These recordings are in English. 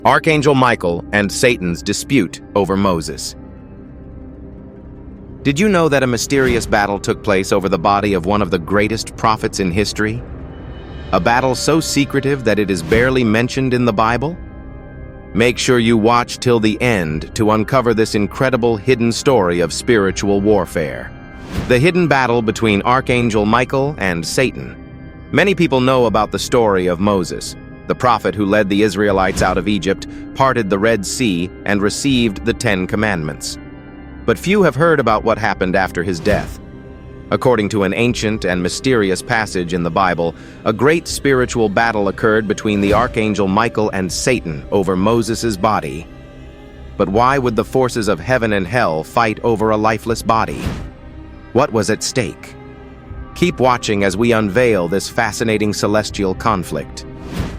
Archangel Michael and Satan's dispute over Moses. Did you know that a mysterious battle took place over the body of one of the greatest prophets in history? A battle so secretive that it is barely mentioned in the Bible? Make sure you watch till the end to uncover this incredible hidden story of spiritual warfare. The hidden battle between Archangel Michael and Satan. Many people know about the story of Moses, the prophet who led the Israelites out of Egypt, parted the Red Sea, and received the 10 Commandments. But few have heard about what happened after his death. According to an ancient and mysterious passage in the Bible, a great spiritual battle occurred between the Archangel Michael and Satan over Moses' body. But why would the forces of heaven and hell fight over a lifeless body? What was at stake? Keep watching as we unveil this fascinating celestial conflict.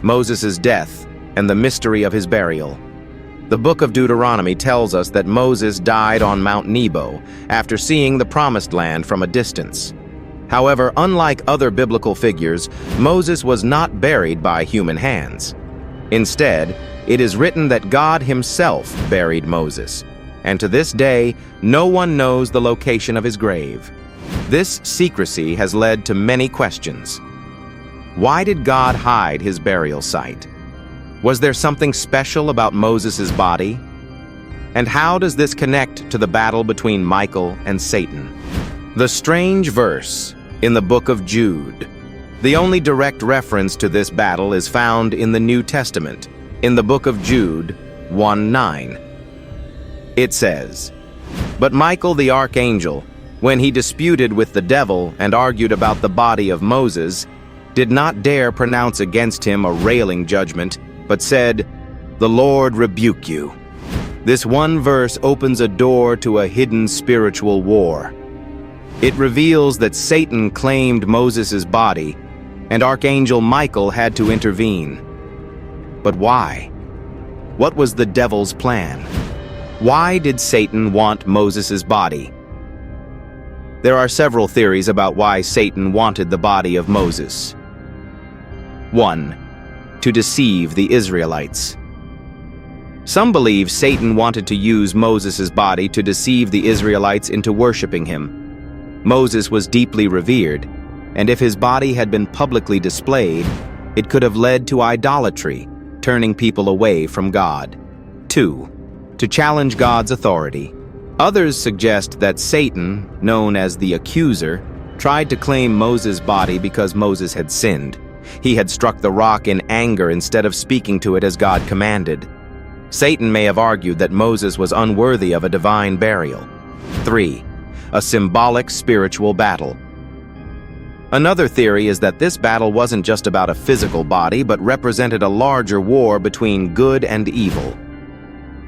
Moses' death and the mystery of his burial. The book of Deuteronomy tells us that Moses died on Mount Nebo after seeing the Promised Land from a distance. However, unlike other biblical figures, Moses was not buried by human hands. Instead, it is written that God himself buried Moses, and to this day, no one knows the location of his grave. This secrecy has led to many questions. Why did God hide his burial site? Was there something special about Moses' body? And how does this connect to the battle between Michael and Satan? The strange verse in the book of Jude. The only direct reference to this battle is found in the New Testament, in the book of Jude 1:9. It says, "But Michael the archangel, when he disputed with the devil and argued about the body of Moses, did not dare pronounce against him a railing judgment, but said, 'The Lord rebuke you.'" This one verse opens a door to a hidden spiritual war. It reveals that Satan claimed Moses' body, and Archangel Michael had to intervene. But why? What was the devil's plan? Why did Satan want Moses' body? There are several theories about why Satan wanted the body of Moses. 1. To deceive the Israelites. Some believe Satan wanted to use Moses' body to deceive the Israelites into worshiping him. Moses was deeply revered, and if his body had been publicly displayed, it could have led to idolatry, turning people away from God. 2. To challenge God's authority. Others suggest that Satan, known as the accuser, tried to claim Moses' body because Moses had sinned. He had struck the rock in anger instead of speaking to it as God commanded. Satan may have argued that Moses was unworthy of a divine burial. 3. A symbolic spiritual battle. Another theory is that this battle wasn't just about a physical body, but represented a larger war between good and evil.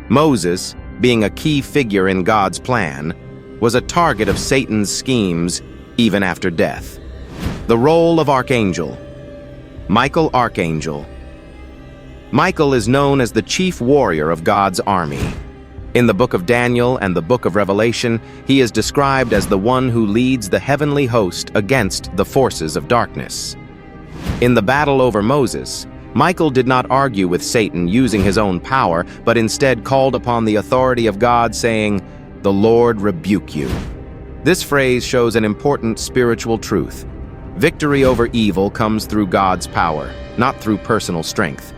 Moses, being a key figure in God's plan, was a target of Satan's schemes even after death. The role of Archangel. Michael Archangel. Michael is known as the chief warrior of God's army. In the book of Daniel and the book of Revelation, he is described as the one who leads the heavenly host against the forces of darkness. In the battle over Moses, Michael did not argue with Satan using his own power, but instead called upon the authority of God, saying, "The Lord rebuke you." This phrase shows an important spiritual truth. Victory over evil comes through God's power, not through personal strength.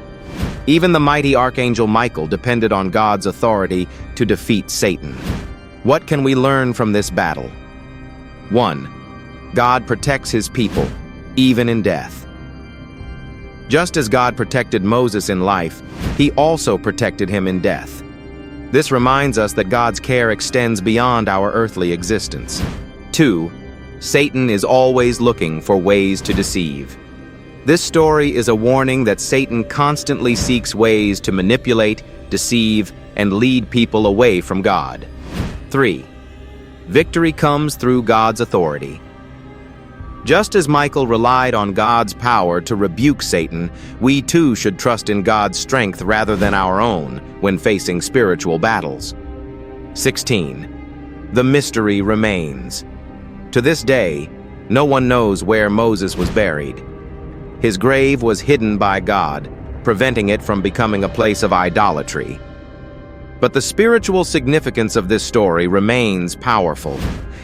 Even the mighty Archangel Michael depended on God's authority to defeat Satan. What can we learn from this battle? 1. God protects his people, even in death. Just as God protected Moses in life, he also protected him in death. This reminds us that God's care extends beyond our earthly existence. 2. Satan is always looking for ways to deceive. This story is a warning that Satan constantly seeks ways to manipulate, deceive, and lead people away from God. 3. Victory comes through God's authority. Just as Michael relied on God's power to rebuke Satan, we too should trust in God's strength rather than our own when facing spiritual battles. 16. The mystery remains. To this day, no one knows where Moses was buried. His grave was hidden by God, preventing it from becoming a place of idolatry. But the spiritual significance of this story remains powerful.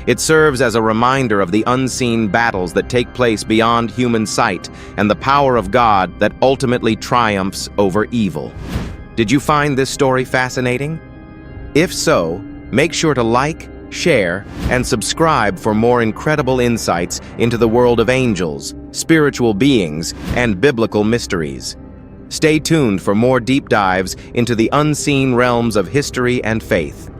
It serves as a reminder of the unseen battles that take place beyond human sight and the power of God that ultimately triumphs over evil. Did you find this story fascinating? If so, make sure to like, share, and subscribe for more incredible insights into the world of angels, spiritual beings, and biblical mysteries. Stay tuned for more deep dives into the unseen realms of history and faith.